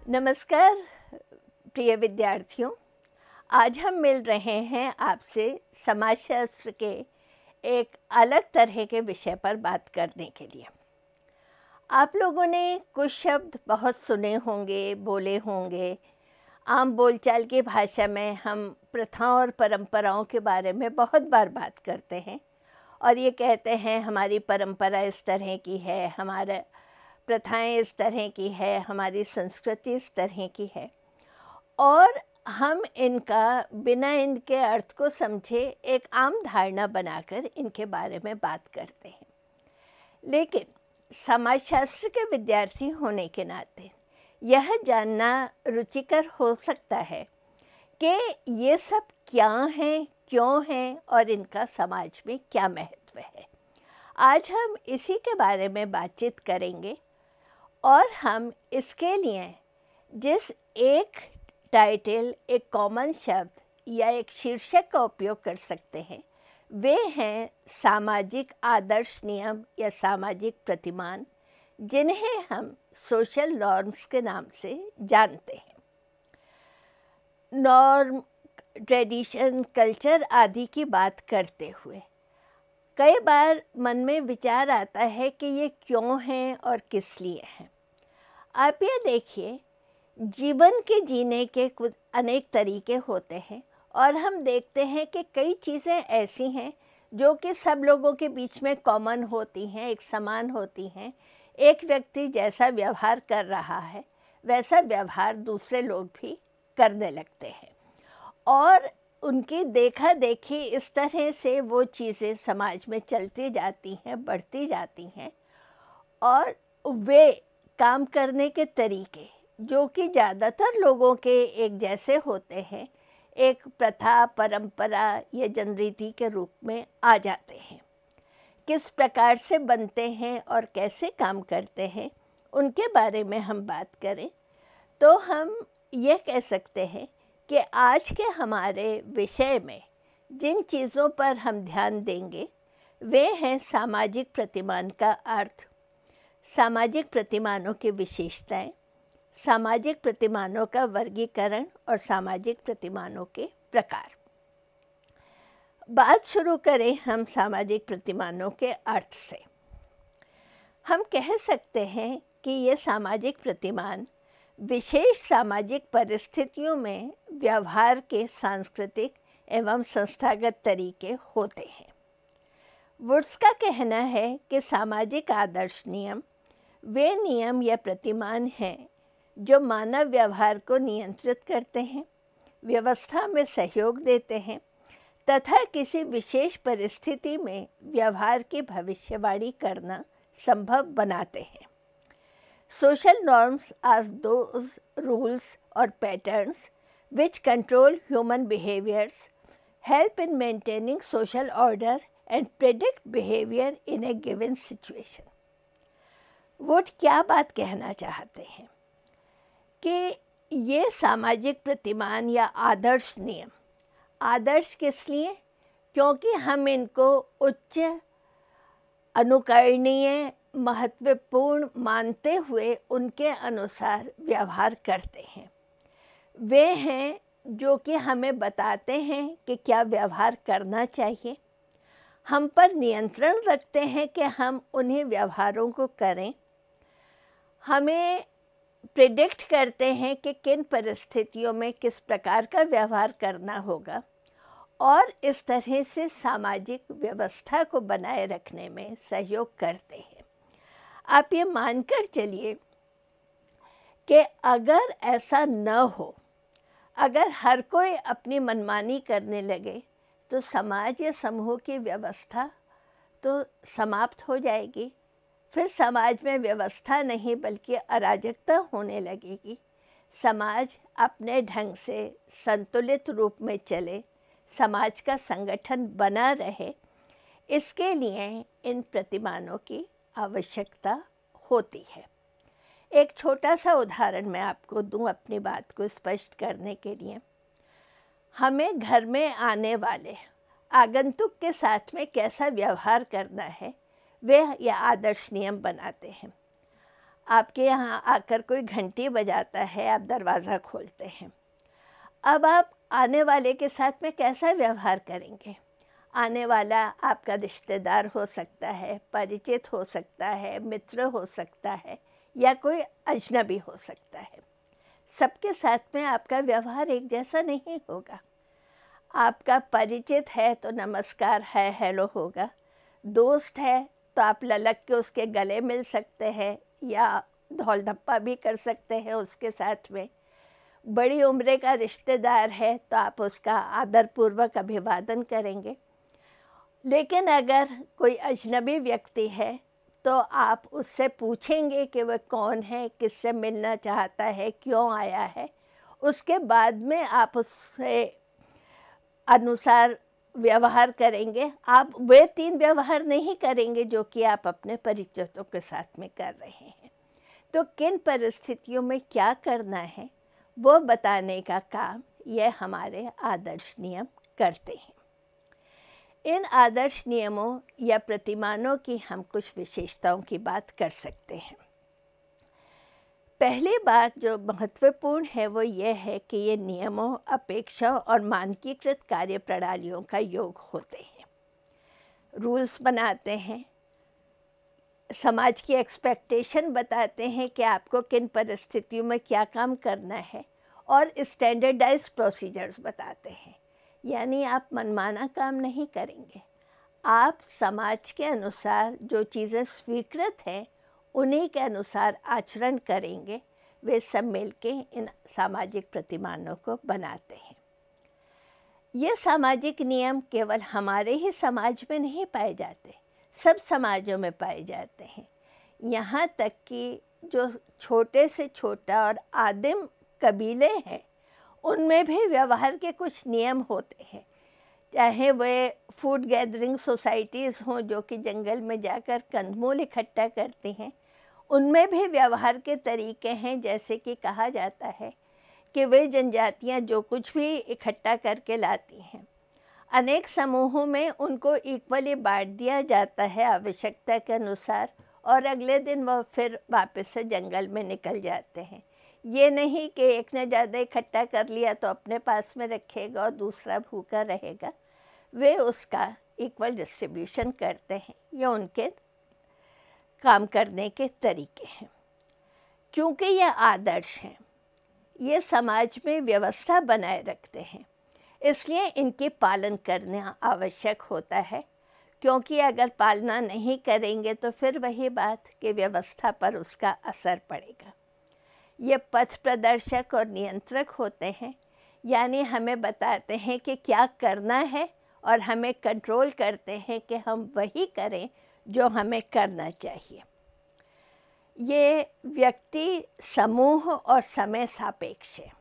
नमस्कार प्रिय विद्यार्थियों। आज हम मिल रहे हैं आपसे समाजशास्त्र के एक अलग तरह के विषय पर बात करने के लिए। आप लोगों ने कुछ शब्द बहुत सुने होंगे, बोले होंगे। आम बोलचाल की भाषा में हम प्रथाओं और परंपराओं के बारे में बहुत बार बात करते हैं और ये कहते हैं हमारी परंपरा इस तरह की है, हमारा प्रथाएं इस तरह की है, हमारी संस्कृति इस तरह की है और हम इनका बिना इनके अर्थ को समझे एक आम धारणा बनाकर इनके बारे में बात करते हैं। लेकिन समाजशास्त्र के विद्यार्थी होने के नाते यह जानना रुचिकर हो सकता है कि ये सब क्या हैं, क्यों हैं और इनका समाज में क्या महत्व है। आज हम इसी के बारे में बातचीत करेंगे और हम इसके लिए जिस एक टाइटल, एक कॉमन शब्द या एक शीर्षक का उपयोग कर सकते हैं वे हैं सामाजिक आदर्श नियम या सामाजिक प्रतिमान, जिन्हें हम सोशल नॉर्म्स के नाम से जानते हैं। नॉर्म, ट्रेडिशन, कल्चर आदि की बात करते हुए कई बार मन में विचार आता है कि ये क्यों हैं और किस लिए हैं। आप ये देखिए, जीवन के जीने के कुछ अनेक तरीके होते हैं और हम देखते हैं कि कई चीज़ें ऐसी हैं जो कि सब लोगों के बीच में कॉमन होती हैं, एक समान होती हैं। एक व्यक्ति जैसा व्यवहार कर रहा है वैसा व्यवहार दूसरे लोग भी करने लगते हैं और उनकी देखा देखी इस तरह से वो चीज़ें समाज में चलती जाती हैं, बढ़ती जाती हैं और वे काम करने के तरीके जो कि ज़्यादातर लोगों के एक जैसे होते हैं, एक प्रथा, परंपरा या जनरीति के रूप में आ जाते हैं। किस प्रकार से बनते हैं और कैसे काम करते हैं उनके बारे में हम बात करें तो हम ये कह सकते हैं कि आज के हमारे विषय में जिन चीज़ों पर हम ध्यान देंगे वे हैं सामाजिक प्रतिमान का अर्थ, सामाजिक प्रतिमानों की विशेषताएं, सामाजिक प्रतिमानों का वर्गीकरण और सामाजिक प्रतिमानों के प्रकार। बात शुरू करें हम सामाजिक प्रतिमानों के अर्थ से। हम कह सकते हैं कि ये सामाजिक प्रतिमान विशेष सामाजिक परिस्थितियों में व्यवहार के सांस्कृतिक एवं संस्थागत तरीके होते हैं। वुड्स का कहना है कि सामाजिक आदर्श नियम वे नियम या प्रतिमान हैं जो मानव व्यवहार को नियंत्रित करते हैं, व्यवस्था में सहयोग देते हैं तथा किसी विशेष परिस्थिति में व्यवहार की भविष्यवाणी करना संभव बनाते हैं। Social norms are those rules or patterns which control human behaviors, help in maintaining social order and predict behavior in a given situation. Would क्या बात कहना चाहते हैं कि ये सामाजिक प्रतिमान या आदर्श नियम, आदर्श किस लिए? क्योंकि हम इनको उच्च, अनुकरणीय, महत्वपूर्ण मानते हुए उनके अनुसार व्यवहार करते हैं। वे हैं जो कि हमें बताते हैं कि क्या व्यवहार करना चाहिए, हम पर नियंत्रण रखते हैं कि हम उन्हीं व्यवहारों को करें, हमें प्रिडिक्ट करते हैं कि किन परिस्थितियों में किस प्रकार का व्यवहार करना होगा और इस तरह से सामाजिक व्यवस्था को बनाए रखने में सहयोग करते हैं। आप ये मानकर चलिए कि अगर ऐसा न हो, अगर हर कोई अपनी मनमानी करने लगे तो समाज या समूह की व्यवस्था तो समाप्त हो जाएगी। फिर समाज में व्यवस्था नहीं बल्कि अराजकता होने लगेगी। समाज अपने ढंग से संतुलित रूप में चले, समाज का संगठन बना रहे, इसके लिए इन प्रतिमानों की आवश्यकता होती है। एक छोटा सा उदाहरण मैं आपको दूं अपनी बात को स्पष्ट करने के लिए। हमें घर में आने वाले आगंतुक के साथ में कैसा व्यवहार करना है वे यह आदर्श नियम बनाते हैं। आपके यहाँ आकर कोई घंटी बजाता है, आप दरवाज़ा खोलते हैं। अब आप आने वाले के साथ में कैसा व्यवहार करेंगे? आने वाला आपका रिश्तेदार हो सकता है, परिचित हो सकता है, मित्र हो सकता है, या कोई अजनबी हो सकता है। सबके साथ में आपका व्यवहार एक जैसा नहीं होगा। आपका परिचित है तो नमस्कार है हेलो होगा, दोस्त है तो आप ललक के उसके गले मिल सकते हैं या धौल धप्पा भी कर सकते हैं उसके साथ में। बड़ी उम्र का रिश्तेदार है तो आप उसका आदरपूर्वक अभिवादन करेंगे। लेकिन अगर कोई अजनबी व्यक्ति है तो आप उससे पूछेंगे कि वह कौन है, किससे मिलना चाहता है, क्यों आया है। उसके बाद में आप उससे अनुसार व्यवहार करेंगे। आप वे 3 व्यवहार नहीं करेंगे जो कि आप अपने परिचितों के साथ में कर रहे हैं। तो किन परिस्थितियों में क्या करना है वो बताने का काम ये हमारे आदर्श नियम करते हैं। इन आदर्श नियमों या प्रतिमानों की हम कुछ विशेषताओं की बात कर सकते हैं। पहली बात जो महत्वपूर्ण है वो ये है कि ये नियमों, अपेक्षाओं और मानकीकृत कार्य प्रणालियों का योग होते हैं। रूल्स बनाते हैं, समाज की एक्सपेक्टेशन बताते हैं कि आपको किन परिस्थितियों में क्या काम करना है, और स्टैंडर्डाइज्ड प्रोसीजर्स बताते हैं। यानी आप मनमाना काम नहीं करेंगे, आप समाज के अनुसार जो चीज़ें स्वीकृत हैं उन्हीं के अनुसार आचरण करेंगे। वे सब मिलके इन सामाजिक प्रतिमानों को बनाते हैं। ये सामाजिक नियम केवल हमारे ही समाज में नहीं पाए जाते, सब समाजों में पाए जाते हैं। यहाँ तक कि जो छोटे से छोटा और आदिम कबीले हैं उनमें भी व्यवहार के कुछ नियम होते हैं। चाहे वे फूड गैदरिंग सोसाइटीज़ हों जो कि जंगल में जाकर कंदमूल इकट्ठा करती हैं, उनमें भी व्यवहार के तरीके हैं। जैसे कि कहा जाता है कि वे जनजातियाँ जो कुछ भी इकट्ठा करके लाती हैं, अनेक समूहों में उनको इक्वली बांट दिया जाता है आवश्यकता के अनुसार, और अगले दिन वह फिर वापस से जंगल में निकल जाते हैं। ये नहीं कि एक ने ज़्यादा इकट्ठा कर लिया तो अपने पास में रखेगा और दूसरा भूखा रहेगा। वे उसका इक्वल डिस्ट्रीब्यूशन करते हैं। ये उनके काम करने के तरीके हैं। क्योंकि ये आदर्श हैं, ये समाज में व्यवस्था बनाए रखते हैं, इसलिए इनकी पालन करना आवश्यक होता है। क्योंकि अगर पालना नहीं करेंगे तो फिर वही बात कि व्यवस्था पर उसका असर पड़ेगा। ये पथ प्रदर्शक और नियंत्रक होते हैं, यानी हमें बताते हैं कि क्या करना है और हमें कंट्रोल करते हैं कि हम वही करें जो हमें करना चाहिए। ये व्यक्ति, समूह और समय सापेक्ष है,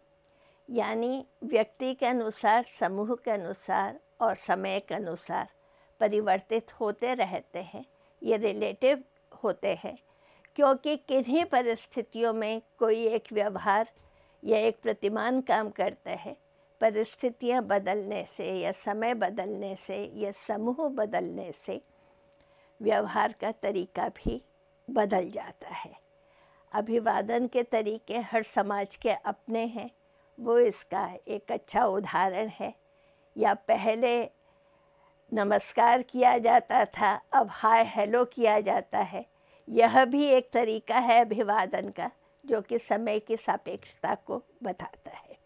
यानी व्यक्ति के अनुसार, समूह के अनुसार और समय के अनुसार परिवर्तित होते रहते हैं। ये रिलेटिव होते हैं, क्योंकि किन्हीं परिस्थितियों में कोई एक व्यवहार या एक प्रतिमान काम करता है, परिस्थितियाँ बदलने से या समय बदलने से या समूह बदलने से व्यवहार का तरीका भी बदल जाता है। अभिवादन के तरीके हर समाज के अपने हैं, वो इसका एक अच्छा उदाहरण है। या पहले नमस्कार किया जाता था, अब हाय हेलो किया जाता है। यह भी एक तरीका है अभिवादन का जो कि समय की सापेक्षता को बताता है।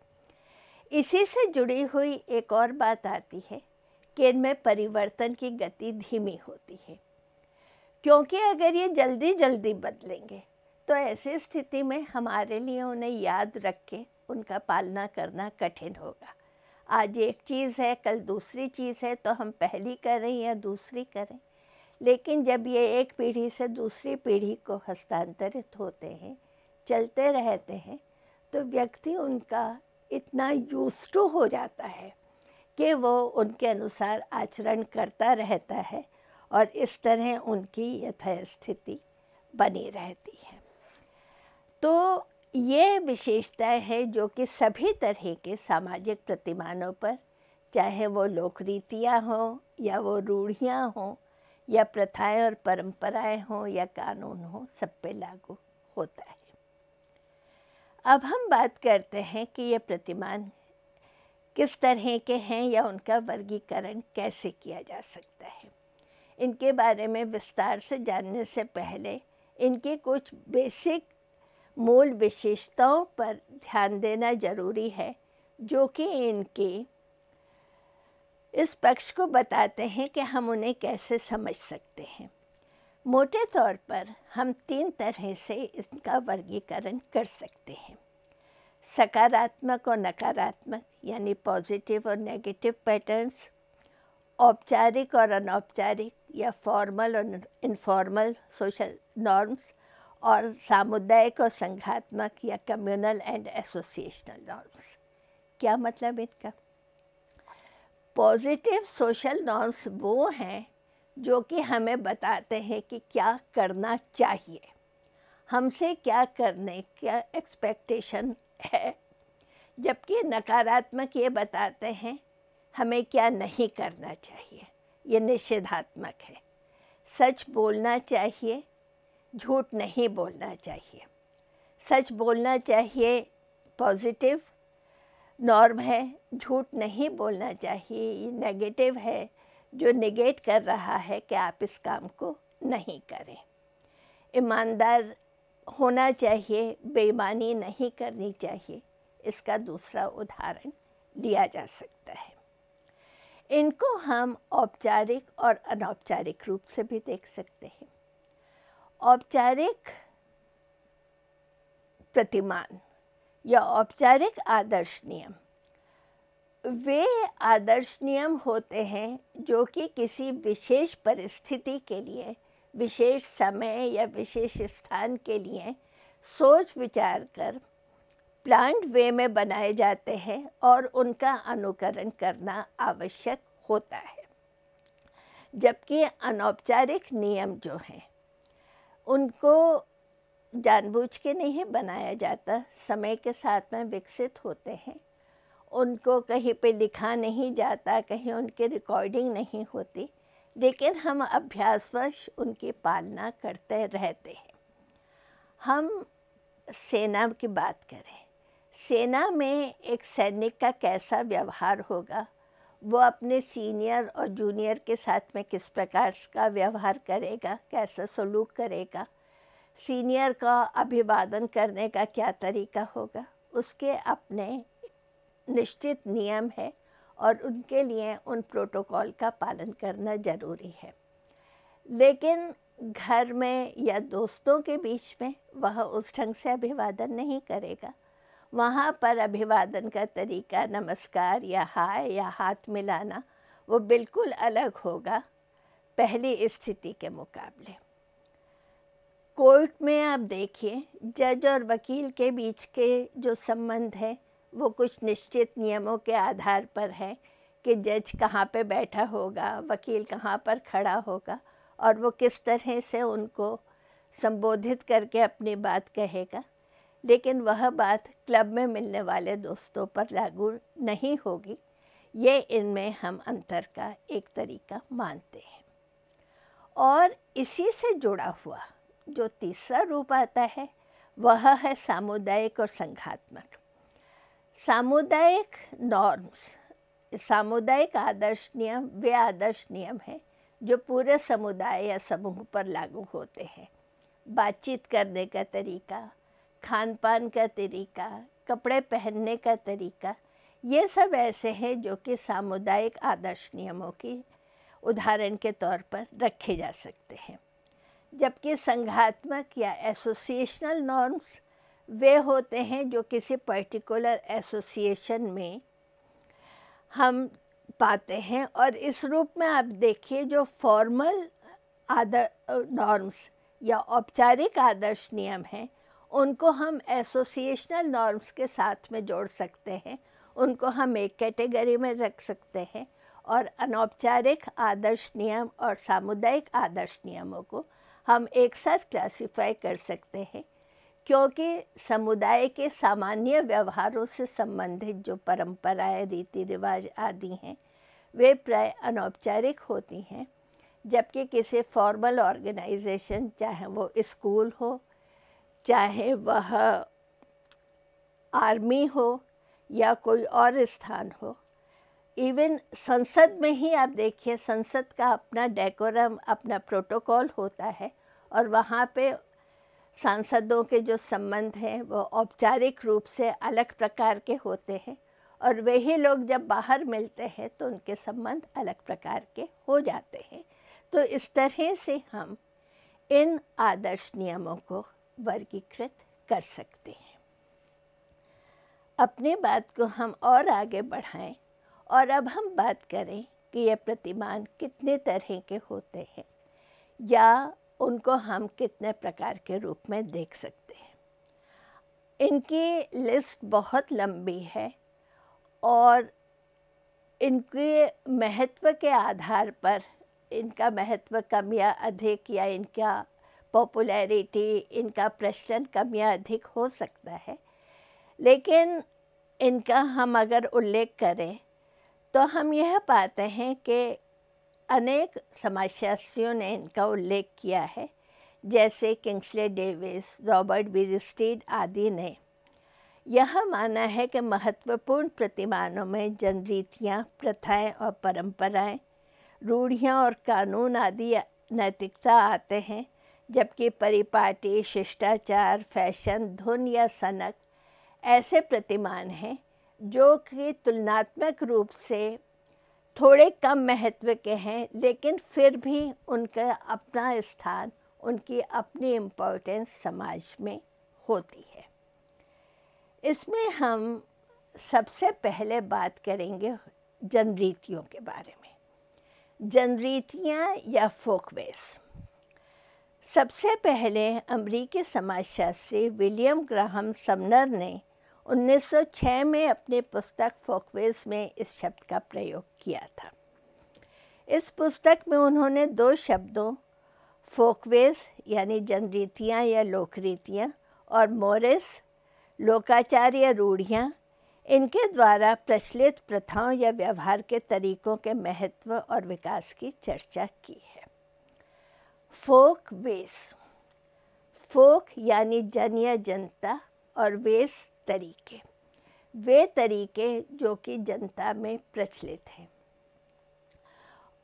इसी से जुड़ी हुई एक और बात आती है कि इनमें परिवर्तन की गति धीमी होती है, क्योंकि अगर ये जल्दी जल्दी बदलेंगे तो ऐसी स्थिति में हमारे लिए उन्हें याद रख के उनका पालना करना कठिन होगा। आज एक चीज़ है, कल दूसरी चीज़ है, तो हम पहली करें या दूसरी करें। लेकिन जब ये एक पीढ़ी से दूसरी पीढ़ी को हस्तांतरित होते हैं, चलते रहते हैं, तो व्यक्ति उनका इतना यूज्ड टू हो जाता है कि वो उनके अनुसार आचरण करता रहता है और इस तरह उनकी यथास्थिति बनी रहती है। तो ये विशेषताएं हैं जो कि सभी तरह के सामाजिक प्रतिमानों पर, चाहे वो लोक रीतियाँ हों या वो रूढ़ियाँ हों या प्रथाएं और परंपराएं हों या कानून हों, सब पे लागू होता है। अब हम बात करते हैं कि ये प्रतिमान किस तरह के हैं या उनका वर्गीकरण कैसे किया जा सकता है। इनके बारे में विस्तार से जानने से पहले इनकी कुछ बेसिक मूल विशेषताओं पर ध्यान देना ज़रूरी है, जो कि इनके इस पक्ष को बताते हैं कि हम उन्हें कैसे समझ सकते हैं। मोटे तौर पर हम 3 तरह से इसका वर्गीकरण कर सकते हैं। सकारात्मक और नकारात्मक यानी पॉजिटिव और नेगेटिव पैटर्न्स, औपचारिक और अनौपचारिक या फॉर्मल और इनफॉर्मल सोशल नॉर्म्स, और सामुदायिक और संघात्मक या कम्युनल एंड एसोसिएशनल नॉर्म्स। क्या मतलब इनका? पॉजिटिव सोशल नॉर्म्स वो हैं जो कि हमें बताते हैं कि क्या करना चाहिए, हमसे क्या करने का एक्सपेक्टेशन है, जबकि नकारात्मक ये बताते हैं हमें क्या नहीं करना चाहिए, ये निषेधात्मक है। सच बोलना चाहिए, झूठ नहीं बोलना चाहिए। सच बोलना चाहिए पॉजिटिव नॉर्म है, झूठ नहीं बोलना चाहिए ये नेगेटिव है, जो निगेट कर रहा है कि आप इस काम को नहीं करें। ईमानदार होना चाहिए, बेईमानी नहीं करनी चाहिए, इसका दूसरा उदाहरण लिया जा सकता है। इनको हम औपचारिक और अनौपचारिक रूप से भी देख सकते हैं। औपचारिक प्रतिमान या औपचारिक आदर्श नियम वे आदर्श नियम होते हैं जो कि किसी विशेष परिस्थिति के लिए, विशेष समय या विशेष स्थान के लिए सोच विचार कर प्लान्ड वे में बनाए जाते हैं और उनका अनुकरण करना आवश्यक होता है। जबकि अनौपचारिक नियम जो हैं उनको जानबूझ के नहीं बनाया जाता, समय के साथ में विकसित होते हैं। उनको कहीं पे लिखा नहीं जाता, कहीं उनकी रिकॉर्डिंग नहीं होती, लेकिन हम अभ्यासवश उनकी पालना करते रहते हैं। हम सेना की बात करें, सेना में एक सैनिक का कैसा व्यवहार होगा, वो अपने सीनियर और जूनियर के साथ में किस प्रकार का व्यवहार करेगा, कैसा सलूक करेगा, सीनियर का अभिवादन करने का क्या तरीका होगा, उसके अपने निश्चित नियम है और उनके लिए उन प्रोटोकॉल का पालन करना ज़रूरी है। लेकिन घर में या दोस्तों के बीच में वह उस ढंग से अभिवादन नहीं करेगा। वहाँ पर अभिवादन का तरीका, नमस्कार या हाय या हाथ मिलाना, वो बिल्कुल अलग होगा पहली स्थिति के मुकाबले। कोर्ट में आप देखिए, जज और वकील के बीच के जो संबंध है वो कुछ निश्चित नियमों के आधार पर है कि जज कहाँ पे बैठा होगा, वकील कहाँ पर खड़ा होगा और वो किस तरह से उनको संबोधित करके अपनी बात कहेगा। लेकिन वह बात क्लब में मिलने वाले दोस्तों पर लागू नहीं होगी। ये इनमें हम अंतर का एक तरीका मानते हैं। और इसी से जुड़ा हुआ जो तीसरा रूप आता है वह है सामुदायिक और संघात्मक। सामुदायिक नॉर्म्स, सामुदायिक आदर्श नियम वे आदर्श नियम हैं जो पूरे समुदाय या समूह पर लागू होते हैं। बातचीत करने का तरीका, खान पान का तरीका, कपड़े पहनने का तरीका, ये सब ऐसे हैं जो कि सामुदायिक आदर्श नियमों की उदाहरण के तौर पर रखे जा सकते हैं। जबकि संघात्मक या एसोसिएशनल नॉर्म्स वे होते हैं जो किसी पर्टिकुलर एसोसिएशन में हम पाते हैं। और इस रूप में आप देखिए, जो फॉर्मल नॉर्म्स या औपचारिक आदर्श नियम हैं उनको हम एसोसिएशनल नॉर्म्स के साथ में जोड़ सकते हैं, उनको हम एक कैटेगरी में रख सकते हैं। और अनौपचारिक आदर्श नियम और सामुदायिक आदर्श नियमों को हम एक साथ क्लासिफाई कर सकते हैं, क्योंकि समुदाय के सामान्य व्यवहारों से संबंधित जो परंपराएं, रीति रिवाज आदि हैं वे प्राय अनौपचारिक होती हैं। जबकि किसी फॉर्मल ऑर्गेनाइजेशन, चाहे वो स्कूल हो, चाहे वह आर्मी हो या कोई और स्थान हो। इवन संसद में ही आप देखिए, संसद का अपना डेकोरम, अपना प्रोटोकॉल होता है, और वहाँ पे सांसदों के जो संबंध हैं वो औपचारिक रूप से अलग प्रकार के होते हैं, और वही लोग जब बाहर मिलते हैं तो उनके संबंध अलग प्रकार के हो जाते हैं। तो इस तरह से हम इन आदर्श नियमों को वर्गीकृत कर सकते हैं। अपनी बात को हम और आगे बढ़ाएं, और अब हम बात करें कि ये प्रतिमान कितने तरह के होते हैं या उनको हम कितने प्रकार के रूप में देख सकते हैं। इनकी लिस्ट बहुत लंबी है, और इनके महत्व के आधार पर इनका महत्व कम या अधिक, या इनका पॉपुलैरिटी, इनका प्रचलन कम या अधिक हो सकता है। लेकिन इनका हम अगर उल्लेख करें तो हम यह पाते हैं कि अनेक समाजशास्त्रियों ने इनका उल्लेख किया है, जैसे किंग्सले डेविस, रॉबर्ट बीरस्टीड आदि ने यह माना है कि महत्वपूर्ण प्रतिमानों में जनरीतियाँ, प्रथाएं और परंपराएं, रूढ़ियाँ और कानून आदि नैतिकता आते हैं, जबकि परिपाटी, शिष्टाचार, फैशन, धुन या सनक ऐसे प्रतिमान हैं जो कि तुलनात्मक रूप से थोड़े कम महत्व के हैं, लेकिन फिर भी उनका अपना स्थान, उनकी अपनी इम्पोर्टेंस समाज में होती है। इसमें हम सबसे पहले बात करेंगे जनरीतियों के बारे में। जनरीतियाँ या फोकवेज। सबसे पहले अमेरिकी समाजशास्त्री विलियम ग्राहम समनर ने 1906 में अपनी पुस्तक फोकवेज में इस शब्द का प्रयोग किया था। इस पुस्तक में उन्होंने दो शब्दों फोकवेज यानी जनरीतियाँ या लोकरीतियाँ और मोरिस लोकाचार या रूढ़ियाँ, इनके द्वारा प्रचलित प्रथाओं या व्यवहार के तरीकों के महत्व और विकास की चर्चा की है। फोक वेस, फोक यानी जन या जनता, और वेस तरीके, वे तरीके जो कि जनता में प्रचलित हैं।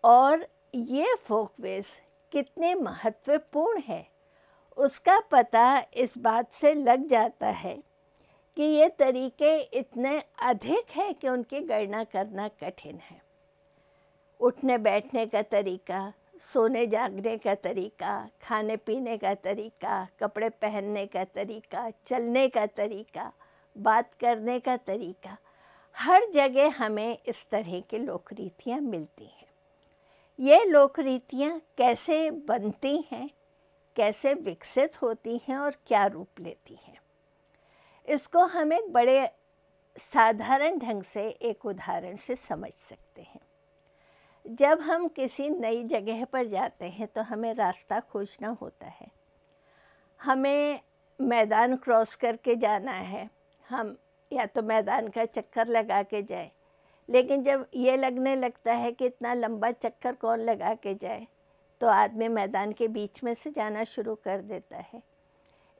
और ये फोक वेस कितने महत्वपूर्ण है उसका पता इस बात से लग जाता है कि ये तरीके इतने अधिक हैं कि उनकी गणना करना कठिन है। उठने बैठने का तरीका, सोने जागने का तरीका, खाने पीने का तरीका, कपड़े पहनने का तरीका, चलने का तरीका, बात करने का तरीका, हर जगह हमें इस तरह के लोकरीतियाँ मिलती हैं। ये लोकरीतियाँ कैसे बनती हैं, कैसे विकसित होती हैं और क्या रूप लेती हैं, इसको हम एक बड़े साधारण ढंग से एक उदाहरण से समझ सकते हैं। जब हम किसी नई जगह पर जाते हैं तो हमें रास्ता खोजना होता है। हमें मैदान क्रॉस करके जाना है, हम या तो मैदान का चक्कर लगा के जाए, लेकिन जब ये लगने लगता है कि इतना लंबा चक्कर कौन लगा के जाए, तो आदमी मैदान के बीच में से जाना शुरू कर देता है।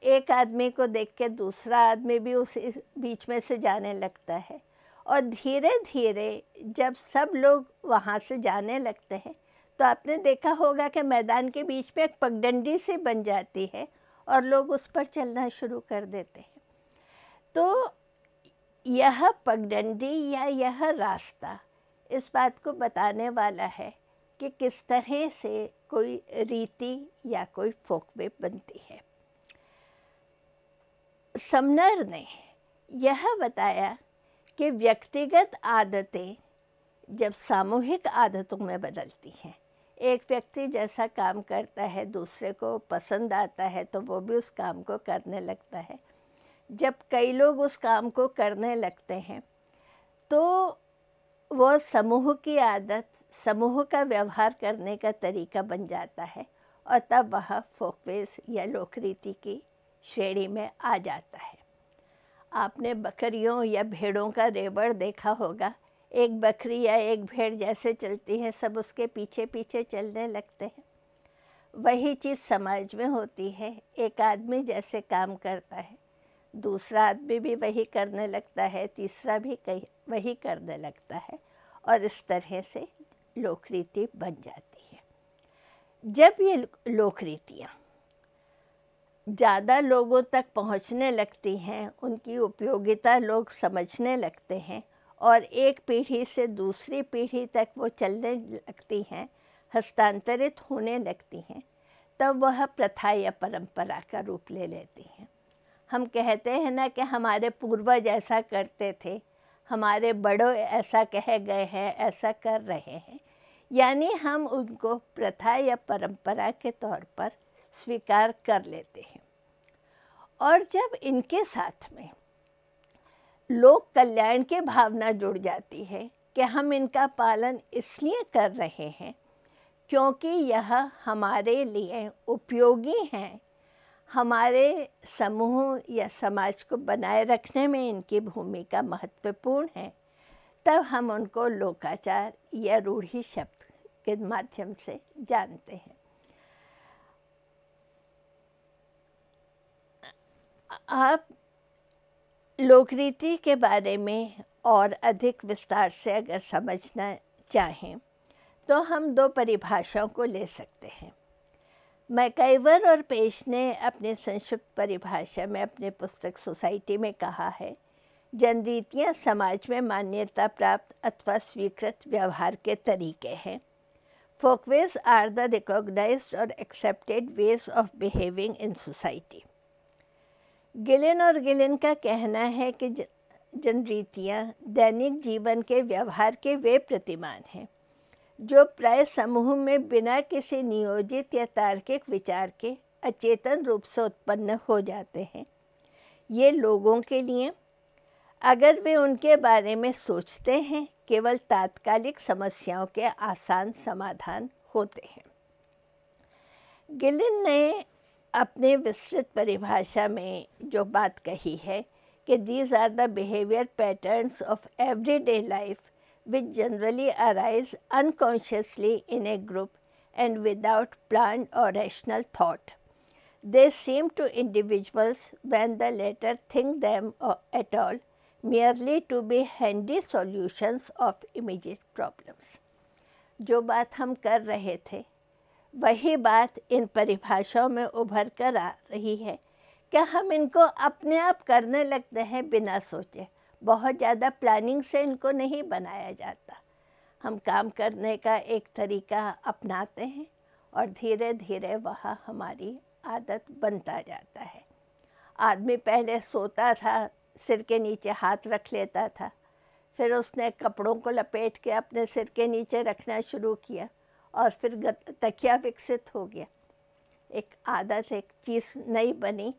एक आदमी को देख के दूसरा आदमी भी उस बीच में से जाने लगता है, और धीरे धीरे जब सब लोग वहाँ से जाने लगते हैं तो आपने देखा होगा कि मैदान के बीच में एक पगडंडी सी बन जाती है और लोग उस पर चलना शुरू कर देते हैं। तो यह पगडंडी या यह रास्ता इस बात को बताने वाला है कि किस तरह से कोई रीति या कोई फोकवे बनती है। समनर ने यह बताया कि व्यक्तिगत आदतें जब सामूहिक आदतों में बदलती हैं, एक व्यक्ति जैसा काम करता है दूसरे को पसंद आता है तो वो भी उस काम को करने लगता है। जब कई लोग उस काम को करने लगते हैं तो वो समूह की आदत, समूह का व्यवहार करने का तरीका बन जाता है, और तब वह फोकवेज या लोकरीति की श्रेणी में आ जाता है। आपने बकरियों या भेड़ों का रेवड़ देखा होगा। एक बकरी या एक भेड़ जैसे चलती है सब उसके पीछे पीछे चलने लगते हैं। वही चीज़ समाज में होती है। एक आदमी जैसे काम करता है, दूसरा आदमी भी वही करने लगता है, तीसरा भी वही करने लगता है, और इस तरह से लोकरीति बन जाती है। जब ये लोकरीतियाँ ज़्यादा लोगों तक पहुँचने लगती हैं, उनकी उपयोगिता लोग समझने लगते हैं और एक पीढ़ी से दूसरी पीढ़ी तक वो चलने लगती हैं, हस्तांतरित होने लगती हैं, तब वह प्रथा या परंपरा का रूप ले लेती हैं। हम कहते हैं ना कि हमारे पूर्वज ऐसा करते थे, हमारे बड़ों ऐसा कह गए हैं, ऐसा कर रहे हैं, यानी हम उनको प्रथा या परंपरा के तौर पर स्वीकार कर लेते हैं। और जब इनके साथ में लोक कल्याण की भावना जुड़ जाती है कि हम इनका पालन इसलिए कर रहे हैं क्योंकि यह हमारे लिए उपयोगी हैं, हमारे समूह या समाज को बनाए रखने में इनकी भूमिका महत्वपूर्ण है, तब हम उनको लोकाचार या रूढ़ि शब्द के माध्यम से जानते हैं। आप लोकरीति के बारे में और अधिक विस्तार से अगर समझना चाहें तो हम दो परिभाषाओं को ले सकते हैं। मैकाइवर और पेश ने अपने संक्षिप्त परिभाषा में अपने पुस्तक सोसाइटी में कहा है, जनरीतियाँ समाज में मान्यता प्राप्त अथवा स्वीकृत व्यवहार के तरीके हैं। फोकवेज आर द रिकॉग्नाइज्ड और accepted ways of behaving in society. Gillin और गिलिन का कहना है कि जनरीतियाँ दैनिक जीवन के व्यवहार के वे प्रतिमान हैं जो प्राय समूह में बिना किसी नियोजित या तार्किक विचार के अचेतन रूप से उत्पन्न हो जाते हैं। ये लोगों के लिए, अगर वे उनके बारे में सोचते हैं, केवल तात्कालिक समस्याओं के आसान समाधान होते हैं। गिलिन ने अपने विस्तृत परिभाषा में जो बात कही है कि these are the behavior patterns of everyday life which generally arise unconsciously in a group and without planned or rational thought. They seem to individuals when the latter think them at all merely to be handy solutions of immediate problems. जो बात हम कर रहे थे वही बात इन परिभाषाओं में उभर कर आ रही है कि हम इनको अपने आप करने लगते हैं बिना सोचे। बहुत ज़्यादा प्लानिंग से इनको नहीं बनाया जाता। हम काम करने का एक तरीका अपनाते हैं और धीरे धीरे वह हमारी आदत बनता जाता है। आदमी पहले सोता था, सिर के नीचे हाथ रख लेता था, फिर उसने कपड़ों को लपेट के अपने सिर के नीचे रखना शुरू किया और फिर तकिया विकसित हो गया। एक आदत, एक चीज़ नई बनी,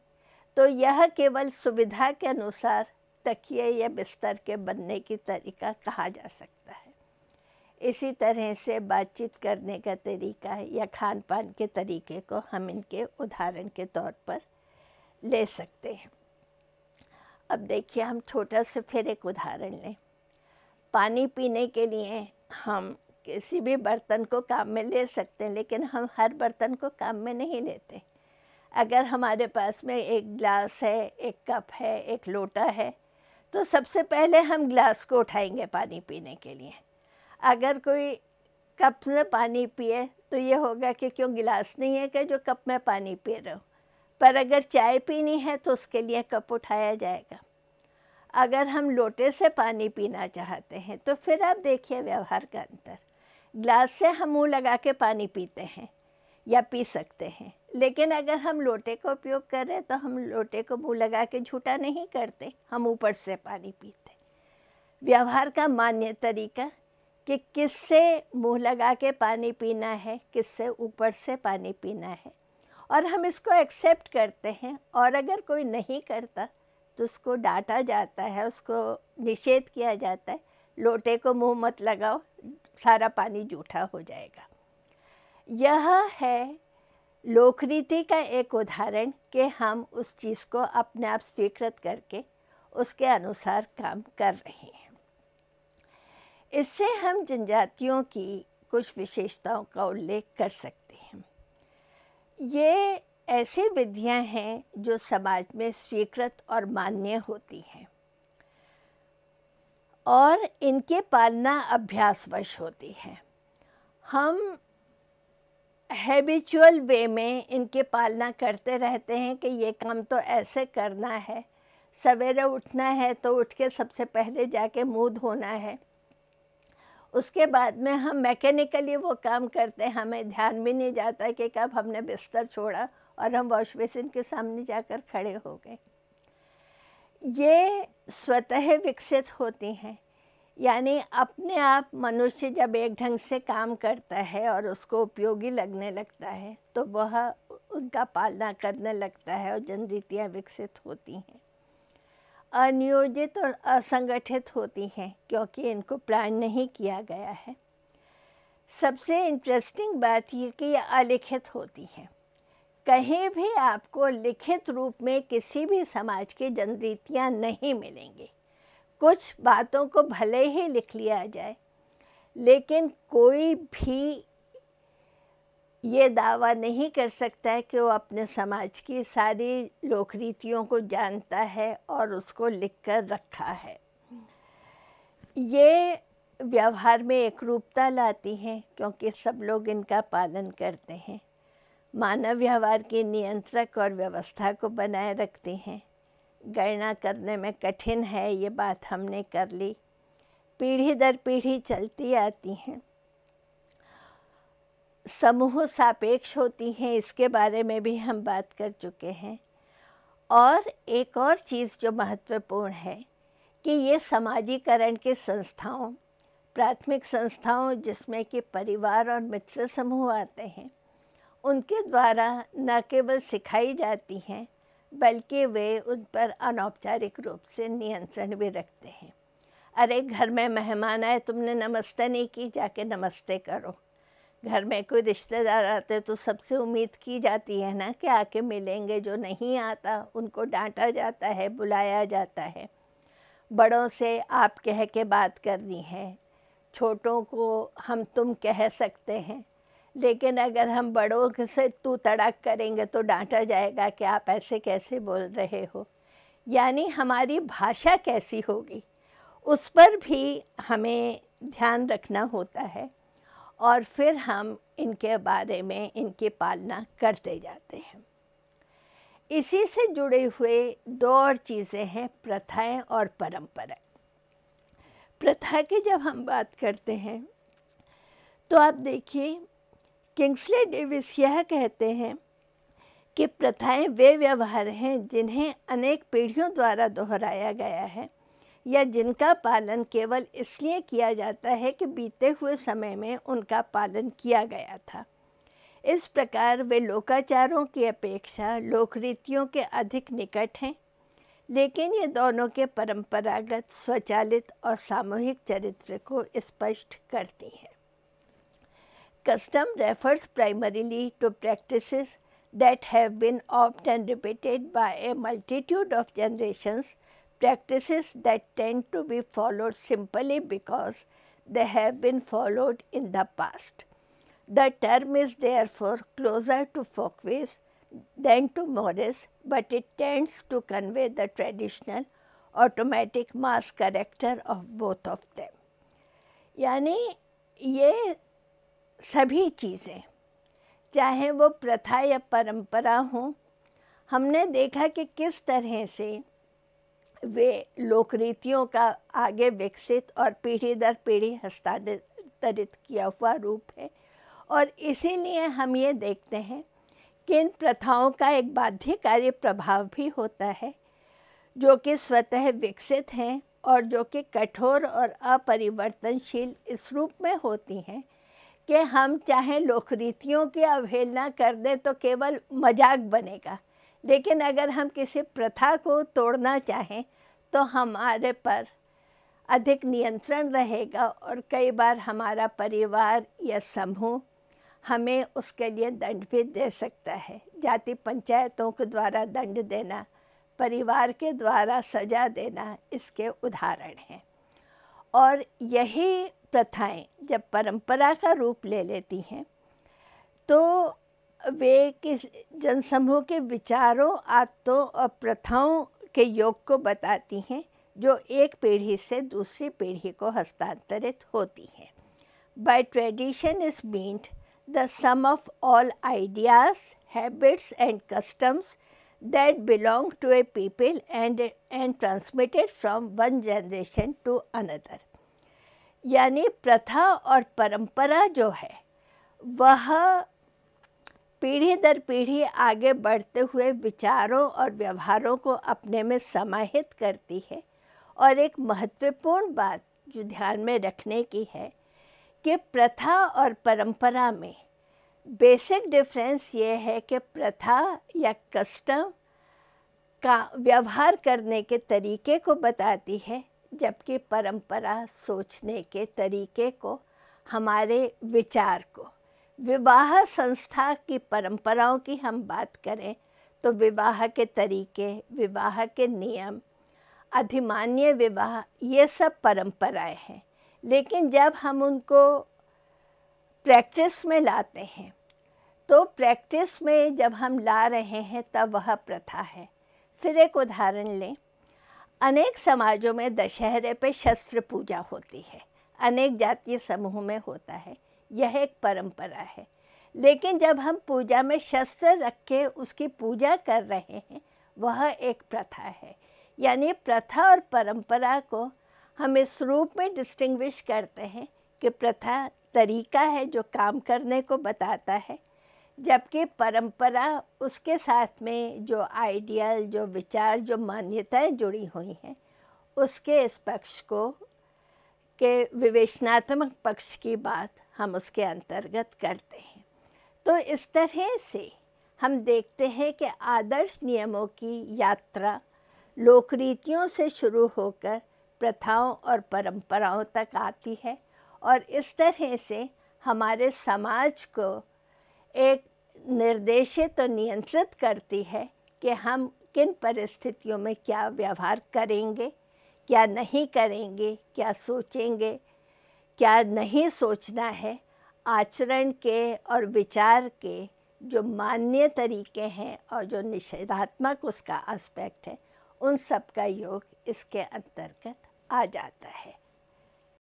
तो यह केवल सुविधा के अनुसार तकिए या बिस्तर के बनने की तरीका कहा जा सकता है। इसी तरह से बातचीत करने का तरीका या खान पान के तरीके को हम इनके उदाहरण के तौर पर ले सकते हैं। अब देखिए, हम छोटा से फिर एक उदाहरण लें। पानी पीने के लिए हम किसी भी बर्तन को काम में ले सकते हैं, लेकिन हम हर बर्तन को काम में नहीं लेते। अगर हमारे पास में एक गिलास है, एक कप है, एक लोटा है, तो सबसे पहले हम गिलास को उठाएंगे पानी पीने के लिए। अगर कोई कप में पानी पिए तो ये होगा कि क्यों गिलास नहीं है कि जो कप में पानी पी रहा हूँ। पर अगर चाय पीनी है तो उसके लिए कप उठाया जाएगा। अगर हम लोटे से पानी पीना चाहते हैं तो फिर आप देखिए व्यवहार का अंतर। गिलास से हम मुंह लगा के पानी पीते हैं या पी सकते हैं, लेकिन अगर हम लोटे का उपयोग कर रहे हैं तो हम लोटे को मुंह लगा के झूठा नहीं करते, हम ऊपर से पानी पीते। व्यवहार का मान्य तरीका कि किससे मुंह लगा के पानी पीना है, किससे ऊपर से पानी पीना है, और हम इसको एक्सेप्ट करते हैं। और अगर कोई नहीं करता तो उसको डांटा जाता है, उसको निषेध किया जाता है, लोटे को मुंह मत लगाओ, सारा पानी जूठा हो जाएगा। यह है लोकरीति का एक उदाहरण कि हम उस चीज़ को अपने आप स्वीकृत करके उसके अनुसार काम कर रहे हैं। इससे हम जनजातियों की कुछ विशेषताओं का उल्लेख कर सकते हैं। ये ऐसी विधियां हैं जो समाज में स्वीकृत और मान्य होती हैं और इनके पालना अभ्यासवश होती है। हम हैबिचुअल वे में इनके पालना करते रहते हैं कि ये काम तो ऐसे करना है, सवेरे उठना है तो उठ के सबसे पहले जाके मुंह धोना है, उसके बाद में हम मैकेनिकली वो काम करते हैं, हमें ध्यान भी नहीं जाता कि कब हमने बिस्तर छोड़ा और हम वॉश बेसिन के सामने जाकर खड़े हो गए। ये स्वतः विकसित होती हैं, यानी अपने आप मनुष्य जब एक ढंग से काम करता है और उसको उपयोगी लगने लगता है तो वह उनका पालना करने लगता है और जनरीतियाँ विकसित होती हैं। अनियोजित और असंगठित होती हैं क्योंकि इनको प्लान नहीं किया गया है। सबसे इंटरेस्टिंग बात ये कि ये अलिखित होती हैं। कहीं भी आपको लिखित रूप में किसी भी समाज की जनरीतियाँ नहीं मिलेंगी। कुछ बातों को भले ही लिख लिया जाए, लेकिन कोई भी ये दावा नहीं कर सकता है कि वो अपने समाज की सारी लोक रीतियों को जानता है और उसको लिख कर रखा है। ये व्यवहार में एकरूपता लाती हैं क्योंकि सब लोग इनका पालन करते हैं। मानव व्यवहार की नियंत्रक और व्यवस्था को बनाए रखती हैं। गणना करने में कठिन है ये बात हमने कर ली। पीढ़ी दर पीढ़ी चलती आती हैं। समूह सापेक्ष होती हैं, इसके बारे में भी हम बात कर चुके हैं। और एक और चीज़ जो महत्वपूर्ण है कि ये समाजीकरण के संस्थाओं, प्राथमिक संस्थाओं जिसमें कि परिवार और मित्र समूह आते हैं, उनके द्वारा न केवल सिखाई जाती हैं बल्कि वे उन पर अनौपचारिक रूप से नियंत्रण भी रखते हैं। अरे घर में मेहमान आए, तुमने नमस्ते नहीं की, जाके नमस्ते करो। घर में कोई रिश्तेदार आते तो सबसे उम्मीद की जाती है ना कि आके मिलेंगे। जो नहीं आता उनको डांटा जाता है, बुलाया जाता है। बड़ों से आप कह के बात करनी है, छोटों को हम तुम कह सकते हैं, लेकिन अगर हम बड़ों से तू तड़ाक करेंगे तो डांटा जाएगा कि आप ऐसे कैसे बोल रहे हो। यानी हमारी भाषा कैसी होगी उस पर भी हमें ध्यान रखना होता है और फिर हम इनके बारे में इनकी पालना करते जाते हैं। इसी से जुड़े हुए दो और चीज़ें हैं, प्रथाएं और परंपराएं। प्रथा की जब हम बात करते हैं तो आप देखिए किंग्सले डेविस यह कहते हैं कि प्रथाएं वे व्यवहार हैं जिन्हें अनेक पीढ़ियों द्वारा दोहराया गया है या जिनका पालन केवल इसलिए किया जाता है कि बीते हुए समय में उनका पालन किया गया था। इस प्रकार वे लोकाचारों की अपेक्षा लोकरीतियों के अधिक निकट हैं, लेकिन ये दोनों के परंपरागत, स्वचालित और सामूहिक चरित्र को स्पष्ट करती हैं। Custom refers primarily to practices that have been often repeated by a multitude of generations, practices that tend to be followed simply because they have been followed in the past. The term is therefore closer to folkways than to mores, but it tends to convey the traditional, automatic mass character of both of them. यानी ये सभी चीज़ें, चाहे वो प्रथा या परंपरा हों, हमने देखा कि किस तरह से वे लोकरीतियों का आगे विकसित और पीढ़ी दर पीढ़ी हस्तांतरित किया हुआ रूप है। और इसीलिए हम ये देखते हैं कि इन प्रथाओं का एक बाध्यकारी प्रभाव भी होता है जो कि स्वतः विकसित हैं और जो कि कठोर और अपरिवर्तनशील इस रूप में होती हैं कि हम चाहे लोकरीतियों की अवहेलना कर दें तो केवल मजाक बनेगा, लेकिन अगर हम किसी प्रथा को तोड़ना चाहें तो हमारे पर अधिक नियंत्रण रहेगा और कई बार हमारा परिवार या समूह हमें उसके लिए दंड भी दे सकता है। जाति पंचायतों के द्वारा दंड देना, परिवार के द्वारा सजा देना इसके उदाहरण हैं। और यही प्रथाएं जब परंपरा का रूप ले लेती हैं तो वे किस जनसमूह के विचारों, आदतों और प्रथाओं के योग को बताती हैं जो एक पीढ़ी से दूसरी पीढ़ी को हस्तांतरित होती हैं। By tradition is meant the sum of all ideas, habits and customs that belong to a people and transmitted from one generation to another। यानी प्रथा और परंपरा जो है वह पीढ़ी दर पीढ़ी आगे बढ़ते हुए विचारों और व्यवहारों को अपने में समाहित करती है। और एक महत्वपूर्ण बात जो ध्यान में रखने की है कि प्रथा और परंपरा में बेसिक डिफरेंस ये है कि प्रथा या कस्टम का व्यवहार करने के तरीके को बताती है, जबकि परंपरा सोचने के तरीके को, हमारे विचार को। विवाह संस्था की परंपराओं की हम बात करें तो विवाह के तरीके, विवाह के नियम, अधिमान्य विवाह, ये सब परंपराएं हैं। लेकिन जब हम उनको प्रैक्टिस में लाते हैं तो प्रैक्टिस में जब हम ला रहे हैं तब वह प्रथा है। फिर एक उदाहरण लें, अनेक समाजों में दशहरे पे शस्त्र पूजा होती है, अनेक जातीय समूह में होता है, यह एक परंपरा है। लेकिन जब हम पूजा में शस्त्र रख के उसकी पूजा कर रहे हैं वह एक प्रथा है। यानी प्रथा और परंपरा को हम इस रूप में डिस्टिंग्विश करते हैं कि प्रथा तरीका है जो काम करने को बताता है, जबकि परंपरा उसके साथ में जो आइडियल, जो विचार, जो मान्यताएं जुड़ी हुई हैं उसके इस पक्ष को के विवेचनात्मक पक्ष की बात हम उसके अंतर्गत करते हैं। तो इस तरह से हम देखते हैं कि आदर्श नियमों की यात्रा लोकरीतियों से शुरू होकर प्रथाओं और परंपराओं तक आती है और इस तरह से हमारे समाज को एक निर्देशित और नियंत्रित करती है कि हम किन परिस्थितियों में क्या व्यवहार करेंगे, क्या नहीं करेंगे, क्या सोचेंगे, क्या नहीं सोचना है। आचरण के और विचार के जो मान्य तरीके हैं और जो निषेधात्मक उसका एस्पेक्ट है, उन सब का योग इसके अंतर्गत आ जाता है।